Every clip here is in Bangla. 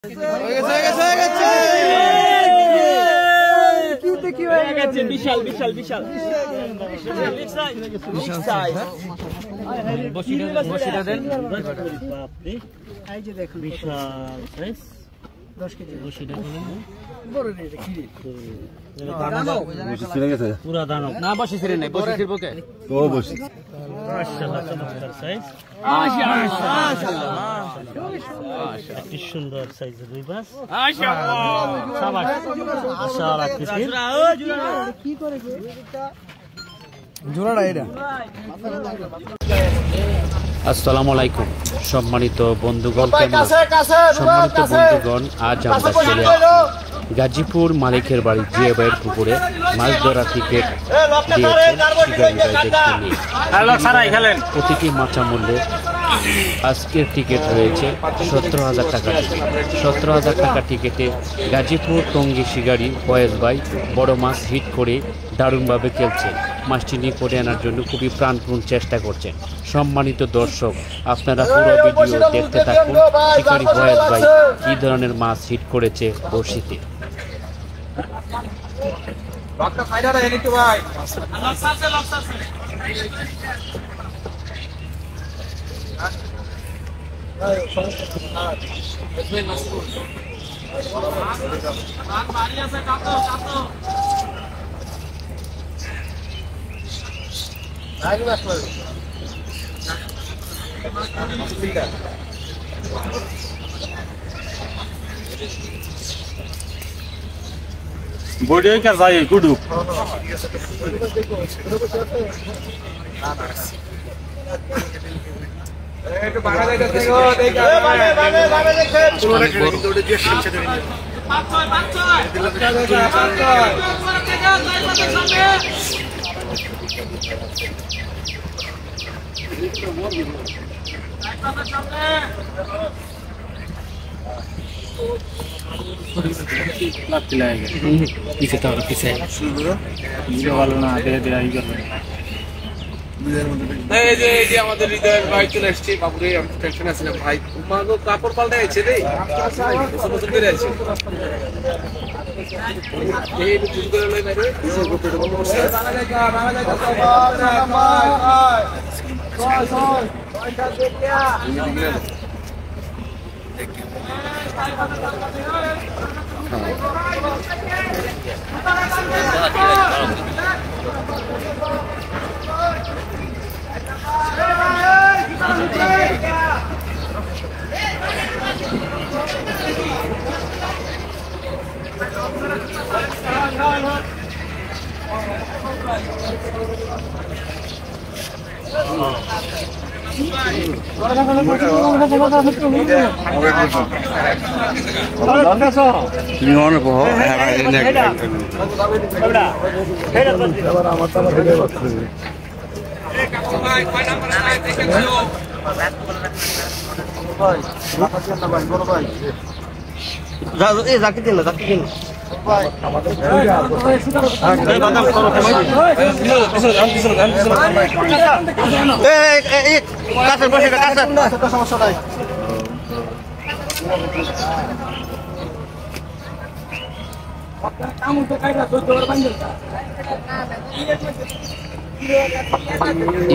বিশাল বিশাল বিশাল বসিটা দেন। বিশাল 10 কেজি বসিটা পুরা দানব না, বসি ছিলেন নাই, বসি ছিল কে ও বসি। মাশাআল্লাহ চমৎকার সাইজ, মাশাআল্লাহ কি সুন্দর সাইজের রুই মাছ, মাশাআল্লাহ শাবাশ বিশাল আকৃতির কি করে এটা জোড়াটা এটা। আসসালামু আলাইকুম সম্মানিত বন্ধুগণ, সম্মানিত বন্ধুগণ, আজ আমরা চলে আসছি গাজীপুর মালিকের বাড়ি জিয়া ভাইয়ের পুকুরে মাছ ধরা টিকিট দিয়েছেন শিকারী ভাই দেখতে নিয়ে। প্রতিটি মাছা মূল্যে আজকের টিকিট রয়েছে 17,000 টাকা। 17,000 টাকা টিকিটে গাজীপুর টঙ্গী শিকারী ফয়েজ ভাই বড় মাছ হিট করে দারুণভাবে খেলছে। মাছটি নিকটে আনার জন্য খুবই প্রাণপণ চেষ্টা করছেন। সম্মানিত দর্শক, আপনারা পুরো ভিডিও দেখতে থাকুন। শিকারী ফয়েজ ভাই কী ধরনের মাছ হিট করেছে বড়শিতে। বডিও কা যায় গুডু একটু বাড়া যাইতেছে গো, দেখা বাড়া দেখে পুরো দৌড়ে দিয়ে শিখছে দেন। পাঁচ ছয় पीछे तो पीछे ভালো না দে দে আই গেল। এই যে এই যে আমাদের হৃদয়ের ভাই চলে আসছে। বাবুরে আমি টেনশন আছে না ভাই, মাগো কাপড় পাল্টাই আছে রে, সমস্ত করে আছে এই চুল করে লই মেরে এই গোটে বসে বাংলা জায়গা ভাই ছয় ছয় পয়সা দেখিয়া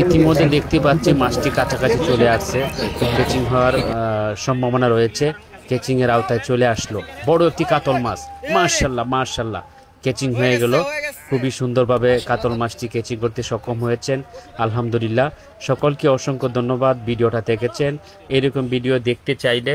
ইতিমধ্যে দেখতে পাচ্ছি মাছটি কাছাকাছি চলে আসছে, ক্যাচিং হওয়ার সম্ভাবনা রয়েছে। ক্যাচিং এর আওতায় চলে আসলো বড় একটি কাতল মাছ। মাশাআল্লাহ মাশাআল্লাহ ক্যাচিং হয়ে গেল। খুবই সুন্দরভাবে কাতল মাছটি ক্যাচিং করতে সক্ষম হয়েছেন, আলহামদুলিল্লাহ। সকলকে অসংখ্য ধন্যবাদ ভিডিওটা দেখেছেন। এরকম ভিডিও দেখতে চাইলে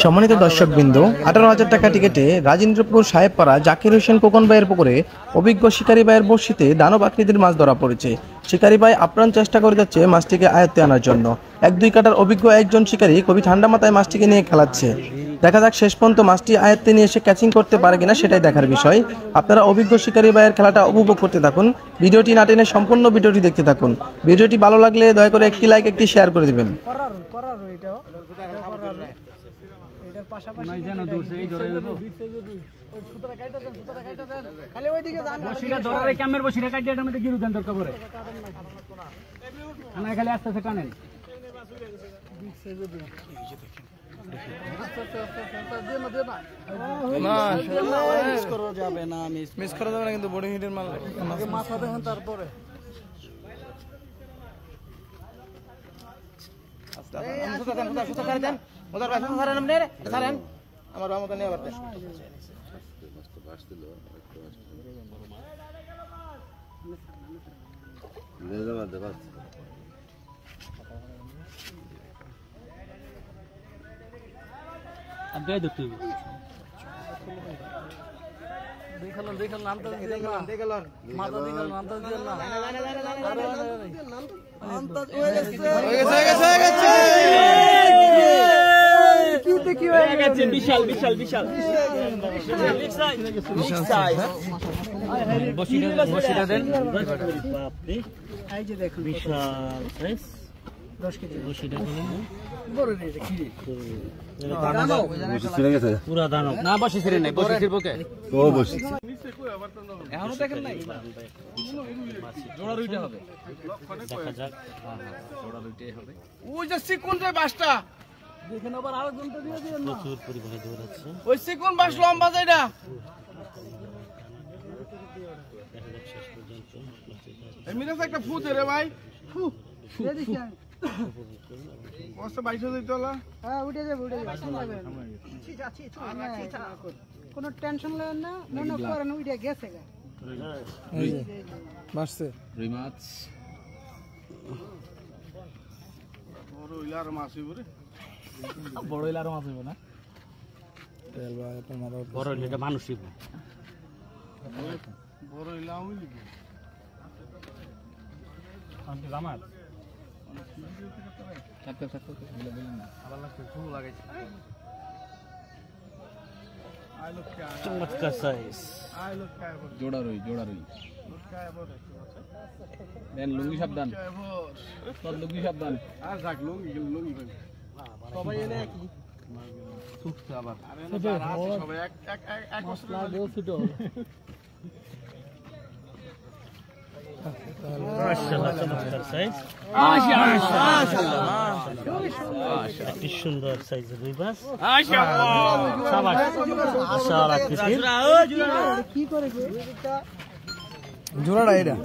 সম্মানিত দর্শকবৃন্দ, 18,000 টাকা টিকেটে রাজেন্দ্রপুর সাহেবপাড়া জাকির হোসেন খোকন ভাইয়ের পুকুরে অভিজ্ঞ শিকারী ভাইয়ের বড়শিতে দানব আকৃতির মাছ ধরা পড়েছে। শিকারী ভাই আপ্রাণ চেষ্টা করে যাচ্ছে মাছটিকে আয়ত্তে আনার জন্য। 1-2 কাটার অভিজ্ঞ একজন শিকারী খুবই ঠান্ডা মাথায় মাছটিকে নিয়ে খেলাচ্ছে। দেখা যাক শেষ পর্যন্ত মাছটি আয়ত্তে নিয়ে এসে ক্যাচিং করতে পারে কিনা, সেটাই দেখার বিষয়। আপনারা অভিজ্ঞ শিকারী ভাইয়ের খেলাটা উপভোগ করতে থাকুন। ভিডিওটি না টেনে সম্পূর্ণ ভিডিওটি দেখতে থাকুন। ভিডিওটি ভালো লাগলে দয়া করে একটি লাইক একটি শেয়ার করে দিবেন। খালি আস্তে আস্তে টানেন। মিস করা যাবে না কিন্তু বোর্ডিং হিটের মাল মাথা দেখেন তারপরে আমার বাবা মতো নিয়ে পারতেন দেখাল নামটা মাথা দেখাল নামটা দিয়ে না বিশাল বিশাল বিশাল বসিটা দেন এই যে দেখুন বিশাল সাইজ 10 কেজি বসিটা বড় রে কি পুরা দানব না বসি ছিলেন নাই বসি ছিল কে ও বসি এখনো দেখেন নাই জোড়া দুইটা হবে দেখা যাক জোড়া দুইটাই হবে ওই যে সিকুন রে বাসটা দেখেন আবার আরো জনটা দিয়ে দিন না প্রচুর পরিমাণে দৌড়াচ্ছে ওই সিকুন বাস লম্বা যেটা দেখা যাক শেষ পর্যন্ত এমনিতে একটা ফু দে রে ভাই দেখি কষ্ট 22 দিতে হলো হ্যাঁ উঠে যাবে কোনো টেনশন নেন না মনে করেন উঠে গেছে গা মারছে রুই মাছ বড় ইলার মাছ হইবরে বড় ইলার মাছ হইব না তেল বা আপনার মাথা বড় এটা মানুষই বড় ইলা হইলি আমি জামাত থাকতে থাকতে আবার লাগছে ফু লাগাইছে আই লুক চমৎকার সাইজ জোড়া রুই দেন লুঙ্গি সাবধান তোর লুঙ্গি সাবধান আর রাখ লুঙ্গি ভাই সবাই এনে কি সুখছে আবার সবাই এক মশলা দেও ছোট মাশাআল্লাহ চমৎকার সাইজ কি সুন্দর সাইজের রুই মাছ শাবাশ মাশাআল্লাহ কি করে জোড়াটা এটা